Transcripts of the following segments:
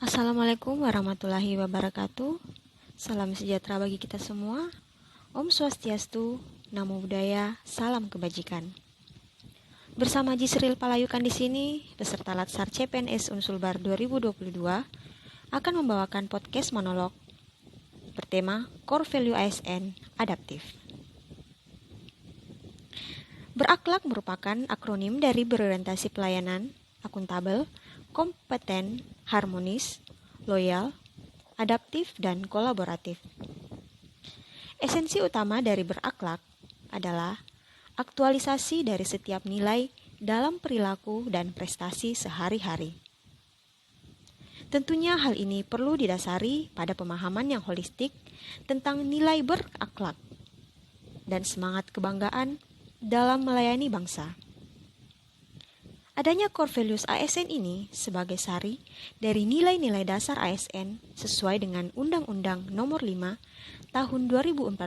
Assalamualaikum warahmatullahi wabarakatuh. Salam sejahtera bagi kita semua. Om Swastiastu, Namo Buddhaya, salam kebajikan. Bersama Jisril Palayukan di sini, peserta Latsar CPNS Unsulbar 2022 akan membawakan podcast monolog bertema Core Value ASN Adaptif. Berakhlak merupakan akronim dari berorientasi pelayanan, akuntabel, kompeten, harmonis, loyal, adaptif, dan kolaboratif. Esensi utama dari berakhlak adalah aktualisasi dari setiap nilai dalam perilaku dan prestasi sehari-hari. Tentunya hal ini perlu didasari pada pemahaman yang holistik tentang nilai berakhlak dan semangat kebanggaan dalam melayani bangsa. Adanya core values ASN ini sebagai sari dari nilai-nilai dasar ASN sesuai dengan Undang-Undang Nomor 5 Tahun 2014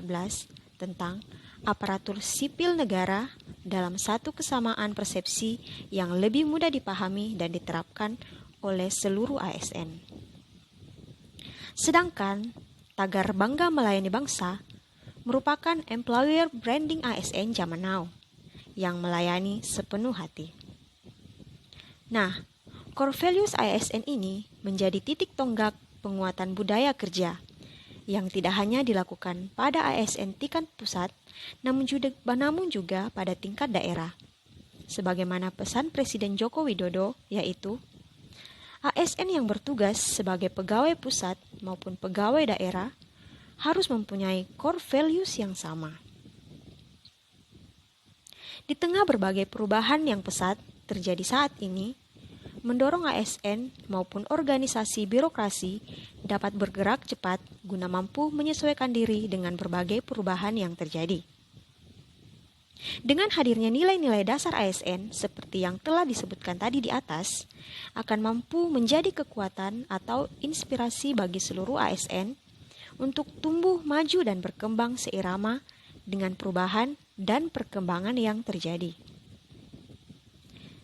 tentang aparatur sipil negara dalam satu kesamaan persepsi yang lebih mudah dipahami dan diterapkan oleh seluruh ASN. Sedangkan tagar Bangga Melayani Bangsa merupakan employer branding ASN zaman now yang melayani sepenuh hati. Nah, core values ASN ini menjadi titik tonggak penguatan budaya kerja yang tidak hanya dilakukan pada ASN tingkat pusat, namun juga pada tingkat daerah. Sebagaimana pesan Presiden Joko Widodo, yaitu ASN yang bertugas sebagai pegawai pusat maupun pegawai daerah harus mempunyai core values yang sama. Di tengah berbagai perubahan yang pesat terjadi saat ini, mendorong ASN maupun organisasi birokrasi dapat bergerak cepat guna mampu menyesuaikan diri dengan berbagai perubahan yang terjadi. Dengan hadirnya nilai-nilai dasar ASN seperti yang telah disebutkan tadi di atas, akan mampu menjadi kekuatan atau inspirasi bagi seluruh ASN untuk tumbuh maju dan berkembang seirama dengan perubahan dan perkembangan yang terjadi.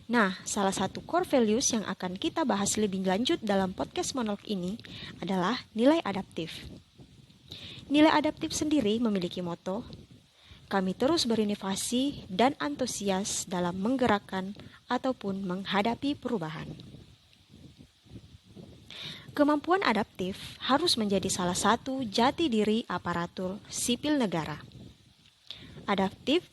Nah, salah satu core values yang akan kita bahas lebih lanjut dalam podcast monolog ini adalah nilai adaptif. Nilai adaptif sendiri memiliki moto, kami terus berinovasi dan antusias dalam menggerakkan ataupun menghadapi perubahan. Kemampuan adaptif harus menjadi salah satu jati diri aparatur sipil negara. Adaptif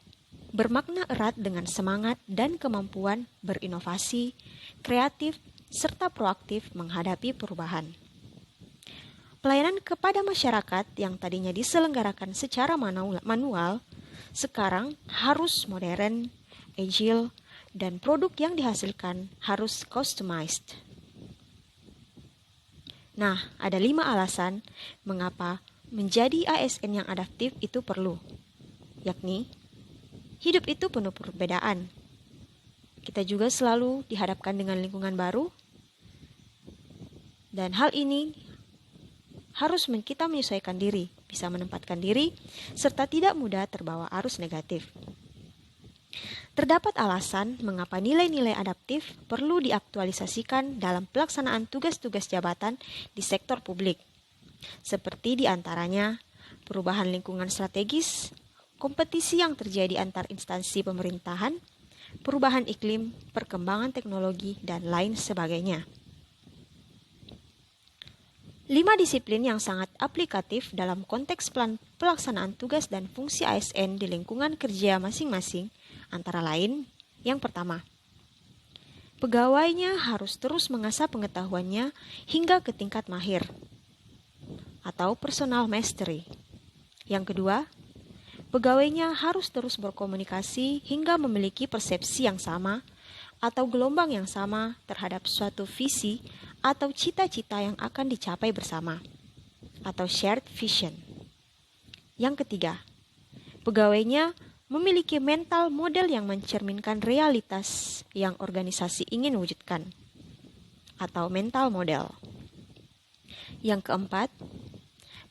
bermakna erat dengan semangat dan kemampuan berinovasi, kreatif, serta proaktif menghadapi perubahan. Pelayanan kepada masyarakat yang tadinya diselenggarakan secara manual, sekarang harus modern, agile, dan produk yang dihasilkan harus customized. Nah, ada 5 alasan mengapa menjadi ASN yang adaptif itu perlu, yakni hidup itu penuh perbedaan. Kita juga selalu dihadapkan dengan lingkungan baru, dan hal ini harus kita menyesuaikan diri, bisa menempatkan diri, serta tidak mudah terbawa arus negatif. Terdapat alasan mengapa nilai-nilai adaptif perlu diaktualisasikan dalam pelaksanaan tugas-tugas jabatan di sektor publik, seperti diantaranya perubahan lingkungan strategis, kompetisi yang terjadi antar instansi pemerintahan, perubahan iklim, perkembangan teknologi, dan lain sebagainya. 5 disiplin yang sangat aplikatif dalam konteks pelaksanaan tugas dan fungsi ASN di lingkungan kerja masing-masing, antara lain, yang pertama, pegawainya harus terus mengasah pengetahuannya hingga ke tingkat mahir, atau personal mastery. Yang kedua, pegawainya harus terus berkomunikasi hingga memiliki persepsi yang sama atau gelombang yang sama terhadap suatu visi atau cita-cita yang akan dicapai bersama, atau shared vision. Yang ketiga, pegawainya memiliki mental model yang mencerminkan realitas yang organisasi ingin wujudkan, atau mental model. Yang keempat,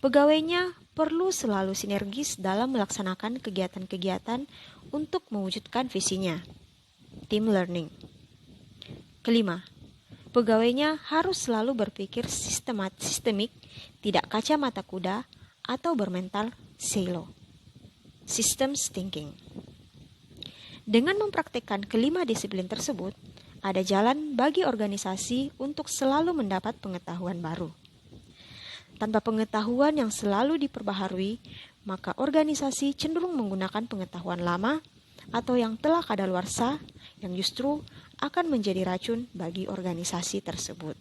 pegawainya perlu selalu sinergis dalam melaksanakan kegiatan-kegiatan untuk mewujudkan visinya, team learning. Kelima, Pegawainya harus selalu berpikir sistemik, tidak kacamata kuda atau bermental silo. Systems thinking. Dengan mempraktikkan kelima disiplin tersebut, ada jalan bagi organisasi untuk selalu mendapat pengetahuan baru. Tanpa pengetahuan yang selalu diperbaharui, maka organisasi cenderung menggunakan pengetahuan lama atau yang telah kadaluarsa yang justru akan menjadi racun bagi organisasi tersebut.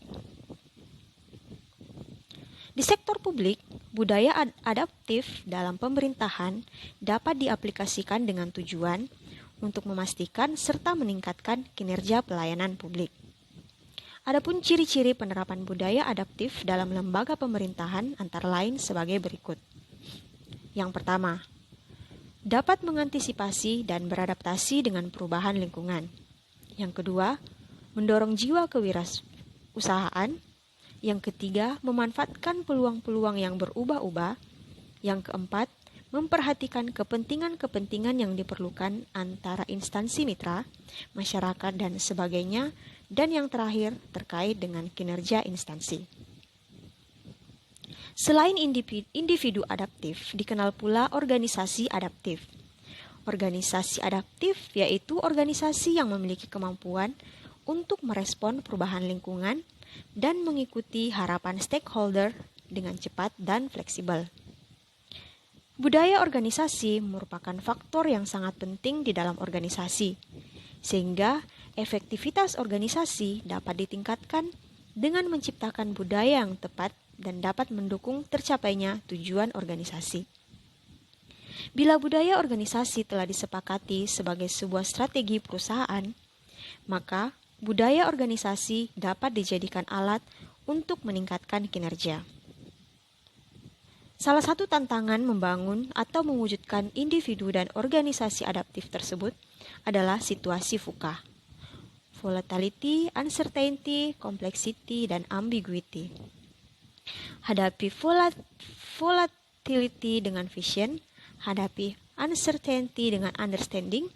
Di sektor publik, budaya adaptif dalam pemerintahan dapat diaplikasikan dengan tujuan untuk memastikan serta meningkatkan kinerja pelayanan publik. Adapun ciri-ciri penerapan budaya adaptif dalam lembaga pemerintahan antara lain sebagai berikut. Yang pertama, dapat mengantisipasi dan beradaptasi dengan perubahan lingkungan. Yang kedua, mendorong jiwa kewirausahaan. Yang ketiga, memanfaatkan peluang-peluang yang berubah-ubah. Yang keempat, memperhatikan kepentingan-kepentingan yang diperlukan antara instansi mitra, masyarakat, dan sebagainya. Dan yang terakhir, terkait dengan kinerja instansi. Selain individu adaptif, dikenal pula organisasi adaptif. Organisasi adaptif yaitu organisasi yang memiliki kemampuan untuk merespon perubahan lingkungan dan mengikuti harapan stakeholder dengan cepat dan fleksibel. Budaya organisasi merupakan faktor yang sangat penting di dalam organisasi, sehingga efektivitas organisasi dapat ditingkatkan dengan menciptakan budaya yang tepat dan dapat mendukung tercapainya tujuan organisasi. Bila budaya organisasi telah disepakati sebagai sebuah strategi perusahaan, maka budaya organisasi dapat dijadikan alat untuk meningkatkan kinerja. Salah satu tantangan membangun atau mewujudkan individu dan organisasi adaptif tersebut adalah situasi VUCA. Volatility, uncertainty, complexity, dan ambiguity. Hadapi volatility dengan vision, hadapi uncertainty dengan understanding,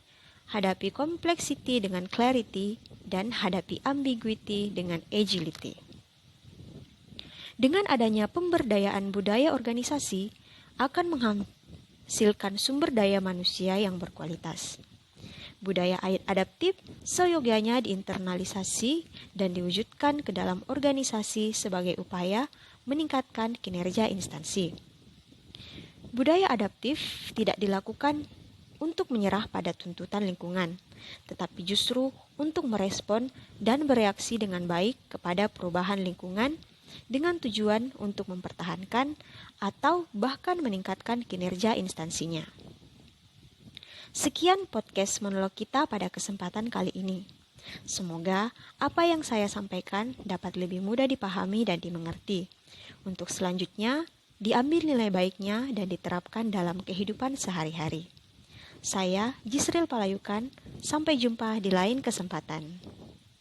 hadapi complexity dengan clarity, dan hadapi ambiguity dengan agility. Dengan adanya pemberdayaan budaya organisasi akan menghasilkan sumber daya manusia yang berkualitas. Budaya adaptif seyogyanya diinternalisasi dan diwujudkan ke dalam organisasi sebagai upaya meningkatkan kinerja instansi. Budaya adaptif tidak dilakukan untuk menyerah pada tuntutan lingkungan, tetapi justru untuk merespon dan bereaksi dengan baik kepada perubahan lingkungan dengan tujuan untuk mempertahankan atau bahkan meningkatkan kinerja instansinya. Sekian podcast monolog kita pada kesempatan kali ini. Semoga apa yang saya sampaikan dapat lebih mudah dipahami dan dimengerti. Untuk selanjutnya, diambil nilai baiknya dan diterapkan dalam kehidupan sehari-hari. Saya Jisril Palayukan, sampai jumpa di lain kesempatan.